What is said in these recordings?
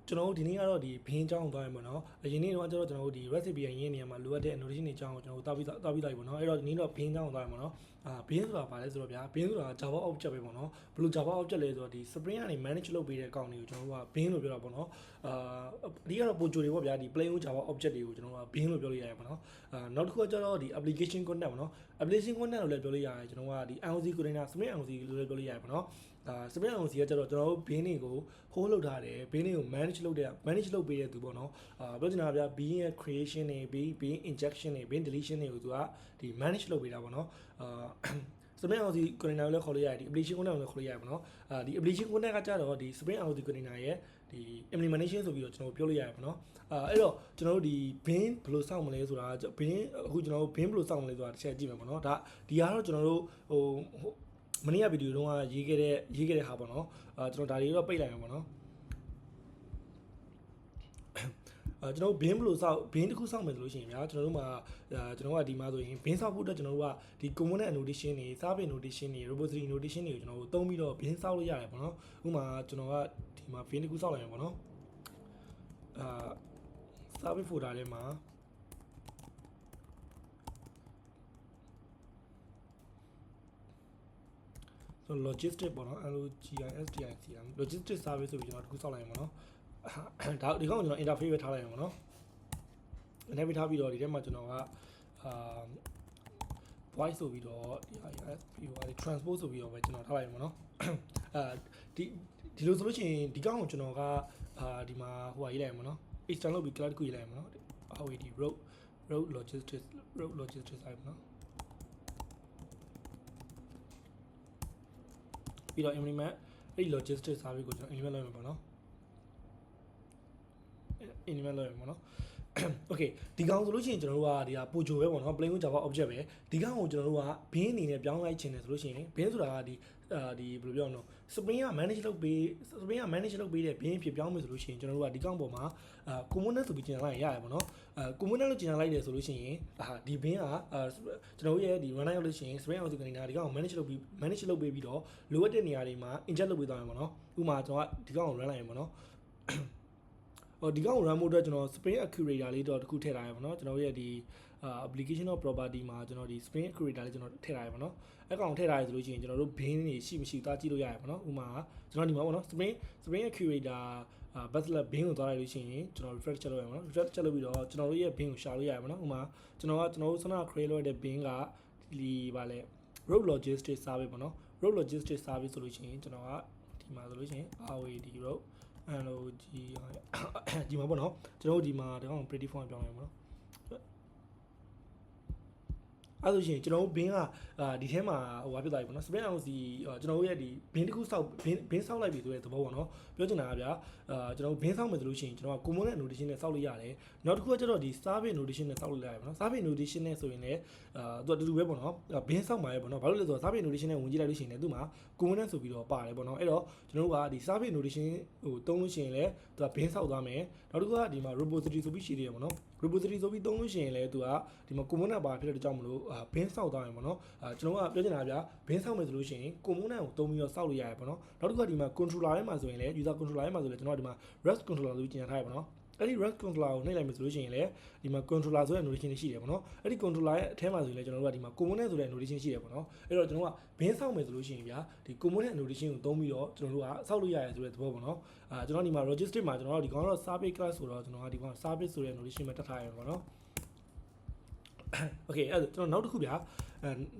ကျွန်တော်တို့ဒီနေ့ကတော့ဒီဘင်းချောင်းသွားရင်ပေါ့နော်အရင်နေ့တော့ကျွန်တော်တို့ဒီ recipe ရင်းနေရာမှာလိုအပ်တဲ့ notation တွေအကြောင်းကိုကျွန်တော်တို့တားပြီးပေါ့နော်အဲ့တော့ဒီနေ့တော့ဘင်းချောင်းသွားရင်ပေါ့နော်ဘင်းဆိုတာဘာလဲဆိုတော့ဗျာဘင်းဆိုတာ Java object ပဲပေါ့နော်ဘယ်လို Java object လဲဆိုတော့ဒီ Spring ကနေ manage လုပ်ပေးတဲ့အကောင်တွေကိုကျွန်တော်တို့ကဘင်းလို့ပြောတာပေါ့နော်အဓိကတော့ပို့ကြိုတွေပေါ့ဗျာဒီ plain Java object တွေကိုကျွန်တော်တို့ကဘင်းလို့ပြောလို့ရတယ်ပေါ့နော်နောက်တစ်ခုကကျတော့ဒီ application content ပေါ့နော် application content လို့လည်းပြောလို့ရတယ်ကျွန်တော်ကဒီ IOC container Spring IOC လို့လည်းပြောလို့ရတယ်ပေါ့နော်Spring IOC ကကျတော့ကျွန်တော်တို့ဘင်းတွေကို hold လုပ်ထားတယ်ဘင်းတွေကို manage လုပ်ပေးတဲ့သူပေါ့နော်ပြောချင်တာဗျာ bean ရဲ့ creation တွေ bean injection တွေ bean deletion တွေကိုသူကဒီ manage လုပ်ပေးတာပေါ့နော်Spring IOC container ကိုလည်းခေါ်လို့ရတယ်ဒီ application content ကိုလည်းခေါ်လို့ရတယ်ပေါ့နော်ဒီ application content ကကြတော့ဒီ Spring IOC container ရဲ့ဒီ implementation ဆိုပြီးတော့ကျွန်တော်ပြောလို့ရတယ်ပေါ့နော်အဲ့တော့ကျွန်တော်တို့ဒီ bean ဘယ်လိုစောင့်မလဲဆိုတာ bean အခုကျွန်တော်တို့ bean ဘယ်လိုစောင့်မလဲဆိုတာတစ်ချက်ကြည့်မယ်ပေါ့နော်ဒါဒီကတော့ကျွန်တော်တို့မနေ့ကဗီဒီယိုတုန်းကရေးခဲ့တဲ့ဟာပေါ့နော်ကျွန်တော်ဒါတွေတော့ပိတ်လိုက်မယ်ပေါ့နော်ကျွန်တော်ဘင်းဘလို့စောက်ဘင်းတစ်ခုစောက်မယ်ဆိုလို့ရှိရင်ဗျာကျွန်တော်တို့မှာကျွန်တော်ကဒီမှာဆိုရင်ဘင်းစောက်ဖို့အတွက်ကျွန်တော်တို့ကဒီ component annotation တွေ service notation တွေ repository notation တွေကိုကျွန်တော်တို့သုံးပြီးတော့ဘင်းစောက်လို့ရတယ်ပေါ့နော်ဥပမာကျွန်တော်ကဒီမှာဘင်းတစ်ခုစောက်လိုက်မယ်ပေါ့နော်service folder ထဲမှာဆို logistic ပေါ့နော် logistic service ဆိုပြီးကျွန်တော်တစ်ခုစောက်လိုက်ရမှာနော်ဒါဒီကောင်ကျွန်တော် interface ပဲထားလိုက်ရမှာနော် interface ထားပြီးတော့ဒီထဲမှာကျွန်တော်ကvoice ဆိုပြီးတော့ဒီ transport ဆိုပြီးတော့ပဲကျွန်တော်ထားလိုက်ရမှာနော်ဒီလိုဆိုလို့ရှိရင်ဒီကောင်ကိုကျွန်တော်ကဒီမှာဟိုဟာရေးလိုက်ရမှာနော် external လုပ်ပြီး class တစ်ခုရေးလိုက်ရမှာနော်ဒီ road logistics ဆိုင်မှာနော်ပြီးတော့ implement အဲ့ဒီ logistics service ကိုကျွန်တော် implement လုပ်ရမှာပေါ့နော် implement လုပ်ရမှာပေါ့နော် okay ဒီကောင်ဆိုလို့ရှိရင်ကျွန်တော်တို့ကဒီဟာပိုဂျိုပဲပေါ့နော် plain Java object ပဲဒီကောင်ကိုကျွန်တော်တို့ကဘင်းအနေနဲ့ပြောင်းလိုက်ချင်တယ်ဆိုလို့ရှိရင်ဘင်းဆိုတာကဒီဘယ်လိုပြောမလဲ Spring က manage လုပ်ပေးတဲ့ဘင်းဖြစ်ပြောင်းမယ်ဆိုလို့ရှိရင်ကျွန်တော်တို့ကဒီကောင်ပေါ်မှာcomponent ဆိုပြီးကျင်လိုက်ရတယ်ပေါ့နော်component လို့ကျင်လိုက်တယ်ဆိုလို့ရှိရင်ဒီဘင်းကကျွန်တော်တို့ရဲ့ဒီ run လိုက်လို့ရှိရင် Spring IOC container ဒီကောင်ကို manage လုပ်ပေးပြီးတော့လိုအပ်တဲ့နေရာတွေမှာ inject လုပ်ပေးသွားမယ်ပေါ့နော်ဥပမာကျွန်တော်ကဒီကောင်ကို run လိုက်ရင်ပေါ့နော်ဒီကောင် run ဖို့အတွက်ကျွန်တော် Spring Accurator လေးတော့တစ်ခုထည့်ထားရပါတော့ကျွန်တော်ရဲ့ဒီapplication of property မှာကျွန်တော်ဒီ Spring Accurator လေးကျွန်တော်ထည့်ထားရပါတော့အဲ့ကောင်ထည့်ထားရဆိုလို့ရှိရင်ကျွန်တော်တို့ bin တွေရှိမရှိသွားကြည့်လို့ရရပါတော့ဥပမာကျွန်တော်ဒီမှာပေါ့နော် Spring Accurator bachelor bin ကိုသွားလိုက်လို့ရှိရင်ကျွန်တော် refresh ချက်လုပ်ရမှာနော် refresh ချက်လုပ်ပြီးတော့ကျွန်တော်တို့ရဲ့ bin ကိုရှာလို့ရရပါတော့ဥပမာကျွန်တော်တို့စန create လုပ်တဲ့ bin ကဒီပါလေ road logistics service ပေါ့နော် road logistics service ဆိုလို့ရှိရင်ကျွန်တော်ကဒီမှာဆိုလို့ရှိရင် ROAD road LOG ဒီမှာပေါ့နော်ကျွန်တော်တို့ဒီမှာဒီကောင် pretty font ပြောင်းရမှာနော်အဲ့ဆိုရှင်ကျွန်တော်တို့ဘင်းကဒီထဲမှာဟိုဘာဖြစ်သွားပြီပေါ့နော် Spring IOC ကျွန်တော်တို့ရဲ့ဒီဘင်းတစ်ခုစောက်ဘင်းစောက်လိုက်ပြီဆိုတဲ့သဘောပေါ့နော်ပြောချင်တာကဗျာကျွန်တော်တို့ဘင်းစောက်မယ်ဆိုလို့ရှိရင်ကျွန်တော်က component notation နဲ့စောက်လို့ရတယ်နောက်တစ်ခုကကျတော့ဒီ service notation နဲ့စောက်လို့ရတယ်ပေါ့နော် service notation နဲ့ဆိုရင်လည်းသူကတူတူပဲပေါ့နော်ဘင်းစောက်မှာပဲပေါ့နော်ဘာလို့လဲဆိုတော့ service notation နဲ့ဝင်ကြည့်လိုက်လို့ရှိရင်လည်းသူ့မှာ component ဆိုပြီးတော့ပါတယ်ပေါ့နော်အဲ့တော့ကျွန်တော်တို့ကဒီ service notation ဟိုတုံးလို့ရှိရင်လည်းသူကဘင်းစောက်သွားမယ်နောက်တစ်ခုကဒီမှာ repository ဆိုပြီးရှိသေးတယ်ပေါ့နော် repository ဆိုပြီးတုံးလို့ရှိရင်လည်းသူကဒီမှာ component ပါဖြစ်တဲ့ကြောင့်မလို့ဘင်းစောက်သွားရင်ပေါ့နော်ကျွန်တော်ကပြောချင်တာဗျာဘင်းစောက်မယ်ဆိုလို့ရှိရင် component ကိုတုံးပြီးတော့စောက်လို့ရတယ်ပေါ့နော်နောက်တစ်ခုကဒီမှာ controller ထဲမှာဆိုရင်လည်း user controller ထဲမှာဆိုလည်းကျွန်တော်ကဒီမှာ REST controller ဆိုပြီးကျင်ထားရပါတော့အဲ့ဒီ REST controller ကိုနှိပ်လိုက်မယ်ဆိုလို့ရှိရင်လည်းဒီမှာ controller ဆိုတဲ့ notation တွေရှိတယ်ပေါ့နော်အဲ့ဒီ controller ရဲ့အထဲမှာဆိုရင်လည်းကျွန်တော်တို့ကဒီမှာ component ဆိုတဲ့ notation ရှိတယ်ပေါ့နော်အဲ့တော့ကျွန်တော်ကဘင်းစောက်မယ်ဆိုလို့ရှိရင်ဗျာဒီ component notation ကိုသုံးပြီးတော့ကျွန်တော်တို့ကစောက်လို့ရတယ်ဆိုတဲ့သဘောပေါ့နော်ကျွန်တော်ဒီမှာ logistic မှာကျွန်တော်တို့ဒီကောင်တော့ service class ဆိုတော့ကျွန်တော်ကဒီကောင် service ဆိုတဲ့ notation ပဲတက်ထားရပါပေါ့နော်โอเคအဲ့တော့ကျွန်တော်နောက်တစ်ခုဗျာ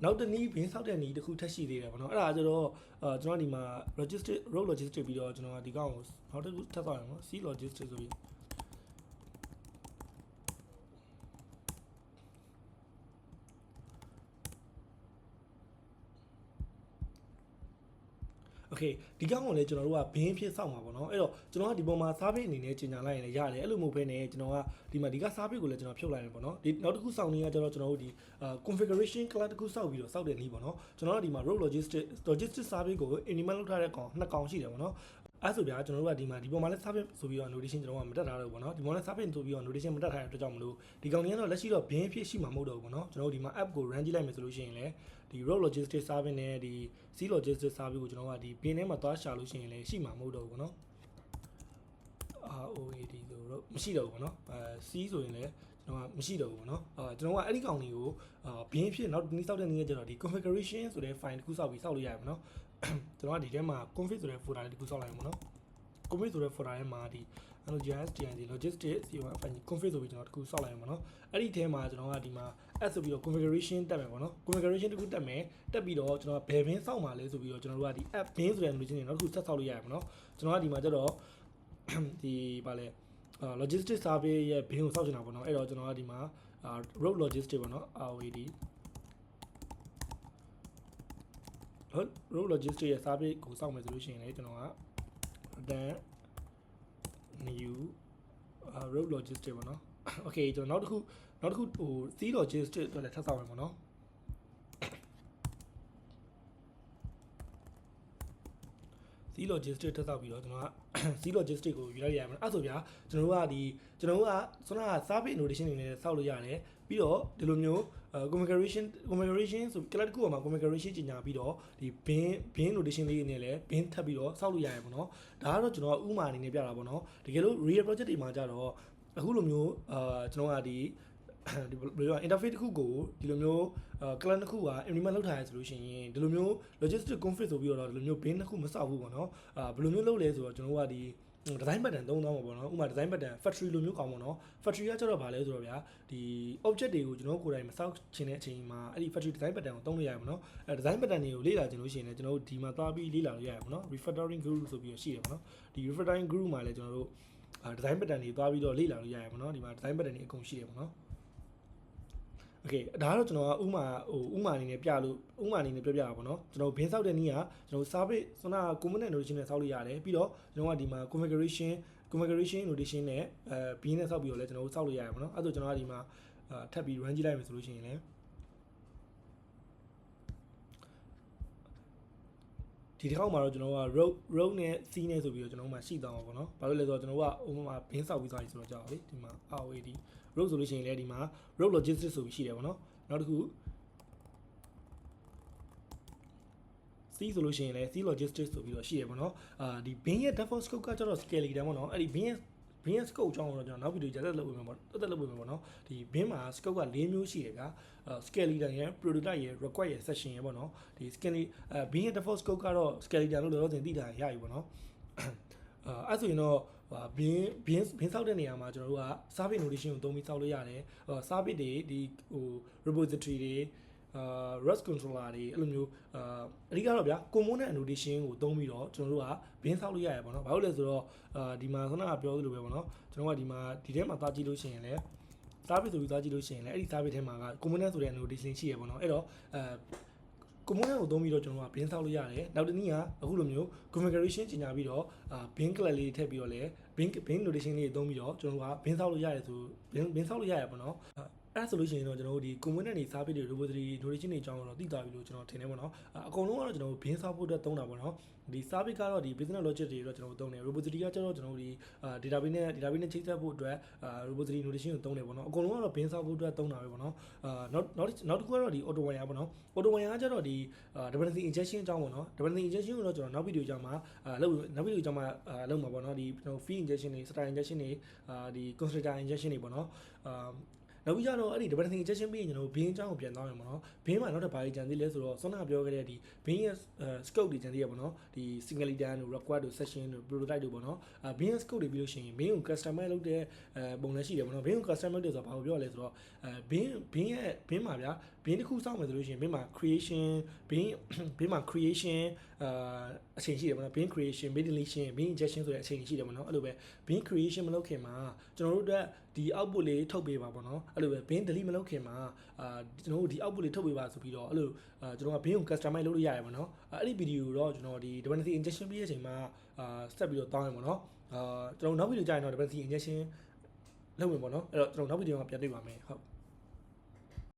နောက်တစ်နည်းဘင်းဆောက်တဲ့နည်းတစ်ခုထပ်ရှိသေးတယ်ပေါ့နော်အဲ့ဒါကျတော့ကျွန်တော်ဒီမှာ road logistic ပြီးတော့ကျွန်တော်ဒီကောင်ကိုနောက်တစ်ခုထပ်သွားရအောင်နော် C logistic ဆိုပြီးโอเคဒီကောင်ကိုလည်းကျွန်တော်တို့ကဘင်းဖြစ်စောက်မှာပေါ့နော်အဲ့တော့ကျွန်တော်ကဒီပုံမှာ service အနေနဲ့ကြီးညာလိုက်ရင်လည်းရတယ်အဲ့လိုမဟုတ်ဘဲနဲ့ကျွန်တော်ကဒီမှာဒီက service ကိုလည်းကျွန်တော်ဖြုတ်လိုက်မယ်ပေါ့နော်ဒီနောက်တစ်ခုစောက်နေရကျတော့ကျွန်တော်တို့ဒီ configuration class တစ်ခုစောက်ပြီးတော့စောက်တဲ့နည်းပေါ့နော်ကျွန်တော်ကဒီမှာ road logistic service ကို implement လုပ်ထားတဲ့ကောင်နှစ်ကောင်ရှိတယ်ပေါ့နော်အဲ့ဆိုဗျာကျွန်တော်တို့ကဒီပုံမှာလည်း service ဆိုပြီးတော့ notation ကျွန်တော်ကမတက်ထားတော့ဘူးပေါ့နော်ဒီပုံမှာလည်း service ဆိုပြီးတော့ notation မတက်ထားတဲ့အတွက်ကြောင့်မလို့ဒီကောင်ကြီးကတော့လက်ရှိတော့ဘင်းဖြစ်ရှိမှာမဟုတ်တော့ဘူးပေါ့နော်ကျွန်တော်တို့ဒီမှာ app ကို run ကြည့်လိုက်မယ်ဆိုလို့ရှိရင်လည်းဒီ road logistic service နဲ့ဒီ C logistic service ကိုကျွန်တော်ကဒီဘင်းထဲမှာသွားရှာလို့ရှိရင်လည်းရှိမှာမဟုတ်တော့ဘူးပေါ့နော် ROAD ဆိုတော့မရှိတော့ဘူးပေါ့နော်C ဆိုရင်လည်းကျွန်တော်ကမရှိတော့ဘူးပေါ့နော်ကျွန်တော်ကအဲ့ဒီကောင်လေးကိုဘင်းဖြစ်နောက်ဒီစောက်တဲ့နည်းကျတော့ဒီ configuration ဆိုတဲ့ file တစ်ခုစောက်ပြီးစောက်လို့ရတယ်ပေါ့နော်ကျွန်တော်ကဒီထဲမှာ config ဆိုတဲ့ folder လေးတစ်ခုစောက်လိုက်ရမှာပေါ့နော် config ဆိုတဲ့ folder ထဲမှာဒီ node.js tng logistics config ဆိုပြီးကျွန်တော်တစ်ခုစောက်လိုက်ရမှာနော်အဲ့ဒီထဲမှာကျွန်တော်ကဒီမှာ add ဆိုပြီးတော့ configuration တက်မယ်ပေါ့နော် configuration တစ်ခုတက်မယ်တက်ပြီးတော့ကျွန်တော်ကဘယ်ဘင်းစောက်မှာလဲဆိုပြီးတော့ကျွန်တော်တို့ကဒီ app ဘင်းဆိုတဲ့ notification တွေနောက်တစ်ခုဆက်စောက်လို့ရတယ်ပေါ့နော်ကျွန်တော်ကဒီမှာကျတော့ဒီဗာလဲlogistics survey ရဲ့ဘင်းကိုစောက်ချင်တာပေါ့နော်အဲ့တော့ကျွန်တော်ကဒီမှာroad logistics ပေါ့နော် ROAD road logistics ရဲ့ survey ကိုစောက်မယ်ဆိုလို့ရှိရင်လေကျွန်တော်က then new road logistics ပေါ့နော် okay ကျွန်တော်နောက်တစ်ခုဟို C logistics အတွက်လည်းထပ်စောက်မယ်ပေါ့နော်C logistics ထပ်စောက်ပြီးတော့ကျွန်တော်က C logistics ကိုယူလိုက်ရမှာအဲ့ဆိုဗျာကျွန်တော်တို့ကဆွမ်းက service notation တွေနဲ့စောက်လို့ရတယ်ပြီးတော့ဒီလိုမျိုးconfiguration ဆို class တစ်ခုမှာ configuration ကြီးညာပြီးတော့ဒီ bin notation လေးနဲ့လည်း bin ထပ်ပြီးတော့စောက်လို့ရတယ်ပေါ့နော်ဒါကတော့ကျွန်တော်ဥမာအနေနဲ့ပြတာပေါ့နော်တကယ်လို့ real project တွေမှာကြတော့အခုလိုမျိုးကျွန်တော်ကဒီဘယ်လို interface တစ်ခုကိုဒီလိုမျိုးclass တစ်ခုက implement လုပ်ထားရဆိုလို့ရှိရင်ဒီလိုမျိုး logistic config ဆိုပြီးတော့ဒီလိုမျိုး bin တစ်ခုမစောက်ဘူးပေါ့နော်ဘယ်လိုမျိုးလုပ်လဲဆိုတော့ကျွန်တော်ကဒီ design pattern သုံးသွားမှာပေါ့နော်ဥပမာ design pattern factory လိုမျိုးကောင်းပေါ့နော် factory ကကျတော့ဗာလဲဆိုတော့ဗျာဒီ object တွေကိုကျွန်တော်ကိုယ်တိုင်မစောက်ချင်တဲ့အချိန်မှာအဲ့ဒီ factory design pattern ကိုသုံးလို့ရတယ်ပေါ့နော်design pattern တွေကိုလေ့လာချင်လို့ရှိရင်လည်းကျွန်တော်တို့ဒီမှာသွားပြီးလေ့လာလို့ရတယ်ပေါ့နော် refactoring group ဆိုပြီးတော့ရှိတယ်ပေါ့နော်ဒီ refactoring group မှာလည်းကျွန်တော်တို့ design pattern တွေသွားပြီးတော့လေ့လာလို့ရတယ်ပေါ့နော်ဒီမှာ design pattern တွေအကုန်ရှိတယ်ပေါ့နော်okay ဒါကတော့ကျွန်တော်ကဥမာအနေနဲ့ပြလို့ဥမာအနေနဲ့ပြောပြတာပေါ့နော်ကျွန်တော်ဘင်းစောက်တဲ့နည်းကကျွန်တော် service ဆိုတော့ component notation နဲ့စောက်လို့ရတယ်ပြီးတော့ကျွန်တော်ကဒီမှာ configuration notation နဲ့bin နဲ့စောက်ပြီးတော့လည်းကျွန်တော်စောက်လို့ရတယ်ပေါ့နော်အဲ့ဒါဆိုကျွန်တော်ကဒီမှာထပ်ပြီး run ကြည့်လိုက်မယ်ဆိုလို့ရှိရင်လည်းဒီတစ်ခေါက်မှာတော့ကျွန်တော်က road နဲ့ c နဲ့ဆိုပြီးတော့ကျွန်တော်မှရှိသွားမှာပေါ့နော်ဘာလို့လဲဆိုတော့ကျွန်တော်ကဥပမာဘင်းစောက်ပြီးသွားပြီဆိုတော့ကြောက်လေဒီမှာ ROAD road ဆိုလို့ရှိရင်လည်းဒီမှာ road logistics ဆိုပြီးရှိတယ်ပေါ့နော်နောက်တစ်ခု C ဆိုလို့ရှိရင်လည်း C logistics ဆိုပြီးတော့ရှိရပေါ့နော်ဒီ bin ရဲ့ default scope ကကျတော့ skeleton ပေါ့နော်အဲ့ဒီ bin ရဲ့ scope အကြောင်းတော့ကျွန်တော်နောက်ဗီဒီယိုကြတက်လုပ်ဝင်မှာပေါ့တက်လုပ်ဝင်မှာပေါ့နော်ဒီ bin မှာ scope က၄မျိုးရှိတယ်ကskeleton ရဲ့ prototype ရဲ့ require ရဲ့ session ရဲ့ပေါ့နော်ဒီ bin ရဲ့ default scope ကတော့ skeleton လို့လောလောဆယ်သိတာရပြီပေါ့နော်အဲ့ဆိုရင်တော့bin စောက်တဲ့နေရာမှာကျွန်တော်တို့က service notation ကိုသုံးပြီးစောက်လို့ရတယ်service တွေဒီဟို repository တွေREST controller တွေအဲ့လိုမျိုးအဓိကတော့ဗျာ component annotation ကိုသုံးပြီးတော့ကျွန်တော်တို့က bin စောက်လို့ရတယ်ပေါ့နော်ဘာလို့လဲဆိုတော့ဒီမှာခုနကပြောသလိုပဲပေါ့နော်ကျွန်တော်ကဒီမှာဒီထဲမှာသွားကြည့်လို့ရှိရင်လည်း service ဆိုပြီးသွားကြည့်လို့ရှိရင်လည်းအဲ့ဒီ service ထဲမှာက component ဆိုတဲ့ annotation ရှိရပေါ့နော်အဲ့တော့component ကိုသုံးပြီးတော့ကျွန်တော်က bin စောက်လို့ရတယ်နောက်တစ်နည်းကအခုလိုမျိုး configuration ကြီးညာပြီးတော့bin class လေးထည့်ပြီးတော့လည်း bin notation လေးသုံးပြီးတော့ကျွန်တော်က bin စောက်လို့ရတယ်ဆို bin စောက်လို့ရတယ်ပေါ့နော်အဲ့ဒါဆိုလို့ရှိရင်တော့ကျွန်တော်တို့ဒီ component တွေ service တွေ repository notation တွေအကြောင်းတော့သိသွားပြီလို့ကျွန်တော်ထင်တယ်ပေါ့နော်အကုန်လုံးကတော့ကျွန်တော်တို့ bin စောက်ဖို့အတွက်သုံးတာပေါ့နော်ဒီ service ကတော့ဒီ business logic တွေတော့ကျွန်တော်တို့သုံးတယ် repository ကကျတော့ကျွန်တော်တို့ဒီ database နဲ့ချိတ်ဆက်ဖို့အတွက်repository notation ကိုသုံးတယ်ပေါ့နော်အကုန်လုံးကတော့ bin စောက်ဖို့အတွက်သုံးတာပဲပေါ့နော်နောက်တစ်ခုကတော့ဒီ auto wire ပေါ့နော် auto wire ကကျတော့ဒီ dependency injection အကြောင်းပေါ့နော် dependency injection ကိုတော့ကျွန်တော်နောက်ဗီဒီယိုအကြောင်းမှာနောက်ဗီဒီယိုအကြောင်းမှာလုပ်မှာပေါ့နော်ဒီကျွန်တော် feed injection တွေ style injection တွေဒီ constructor injection တွေပေါ့နော်နောက်ပြီးတော့အဲ့ဒီ dependency injection ပြီးရင်ကျွန်တော် bin အကြောင်းကိုပြန်သွားမယ်ပေါ့နော် bin မှာနောက်တစ်ဘာကြီးကြံသေးလဲဆိုတော့စောနကပြောခဲ့တဲ့ဒီ bin ရဲ့ scope တွေကြံသေးရပေါ့နော်ဒီ singleton တို့ require တို့ session တို့ prototype တို့ပေါ့နော်bin ရဲ့ scope တွေပြီးလို့ရှိရင် bin ကို customize လုပ်တဲ့ပုံလည်းရှိတယ်ပေါ့နော် bin ကို customize လုပ်တယ်ဆိုတော့ဘာကိုပြောရလဲဆိုတော့bin မှာဗျာ bin တစ်ခုစောင့်မယ်ဆိုလို့ရှိရင် bin မှာ bin မှာ creation အချိန်ရှိတယ်ပေါ့နော် bin creation bin deletion bin injection ဆိုတဲ့အချိန်ရှိတယ်ပေါ့နော်အဲ့လိုပဲ bin creation မလုပ်ခင်မှာကျွန်တော်တို့အတွက်ဒီ output လေးထုတ်ပေးပါပေါ့နော်အဲ့လိုပဲ bin delete မလုပ်ခင်မှာကျွန်တော်တို့ဒီ output လေးထုတ်ပေးပါဆိုပြီးတော့အဲ့လိုကျွန်တော်က bin ကို customize လုပ်လို့ရတယ်ပေါ့နော်အဲ့ဒီ video ကိုတော့ကျွန်တော်ဒီ dependency injection ပြီးတဲ့အချိန်မှာဆက်ပြီးတော့တောင်းရပေါ့နော်ကျွန်တော်နောက်ဗီဒီယိုကြရင်တော့ dependency injection လုပ်မယ်ပေါ့နော်အဲ့တော့ကျွန်တော်နောက်ဗီဒီယိုမှာပြန်တွေ့ပါမယ်ဟုတ်